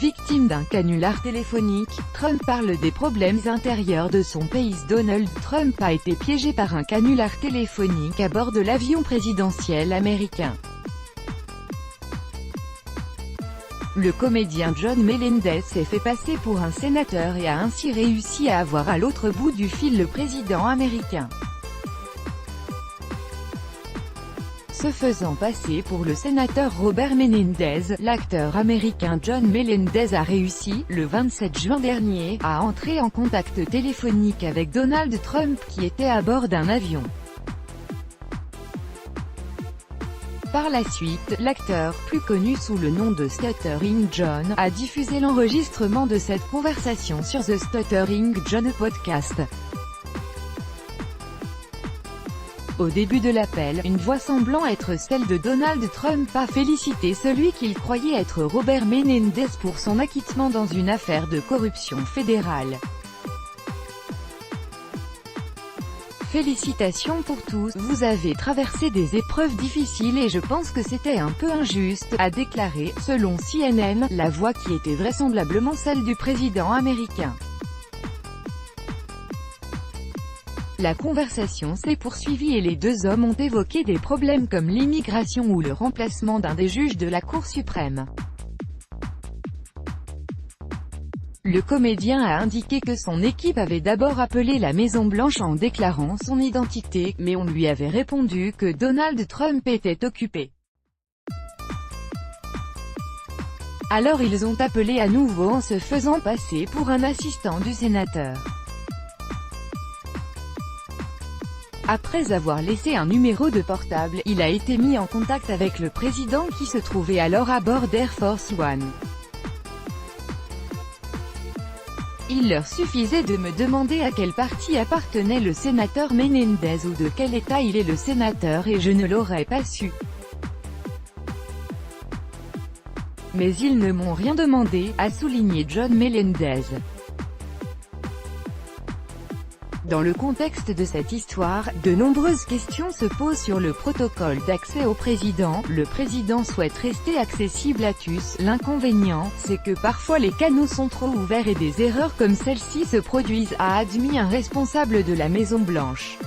Victime d'un canular téléphonique, Trump parle des problèmes intérieurs de son pays. Donald Trump a été piégé par un canular téléphonique à bord de l'avion présidentiel américain. Le comédien John Melendez s'est fait passer pour un sénateur et a ainsi réussi à avoir à l'autre bout du fil le président américain. Se faisant passer pour le sénateur Robert Menendez, l'acteur américain John Melendez a réussi, le 27 juin dernier, à entrer en contact téléphonique avec Donald Trump qui était à bord d'un avion. Par la suite, l'acteur, plus connu sous le nom de Stuttering John, a diffusé l'enregistrement de cette conversation sur The Stuttering John podcast. Au début de l'appel, une voix semblant être celle de Donald Trump a félicité celui qu'il croyait être Robert Menendez pour son acquittement dans une affaire de corruption fédérale. Félicitations pour tous, vous avez traversé des épreuves difficiles et je pense que c'était un peu injuste, a déclaré, selon CNN, la voix qui était vraisemblablement celle du président américain. La conversation s'est poursuivie et les deux hommes ont évoqué des problèmes comme l'immigration ou le remplacement d'un des juges de la Cour suprême. Le comédien a indiqué que son équipe avait d'abord appelé la Maison-Blanche en déclarant son identité, mais on lui avait répondu que Donald Trump était occupé. Alors ils ont appelé à nouveau en se faisant passer pour un assistant du sénateur. Après avoir laissé un numéro de portable, il a été mis en contact avec le président qui se trouvait alors à bord d'Air Force One. Il leur suffisait de me demander à quel parti appartenait le sénateur Menendez ou de quel État il est le sénateur et je ne l'aurais pas su. Mais ils ne m'ont rien demandé, a souligné John Melendez. Dans le contexte de cette histoire, de nombreuses questions se posent sur le protocole d'accès au président. Le président souhaite rester accessible à tous. L'inconvénient, c'est que parfois les canaux sont trop ouverts et des erreurs comme celle-ci se produisent, a admis un responsable de la Maison-Blanche.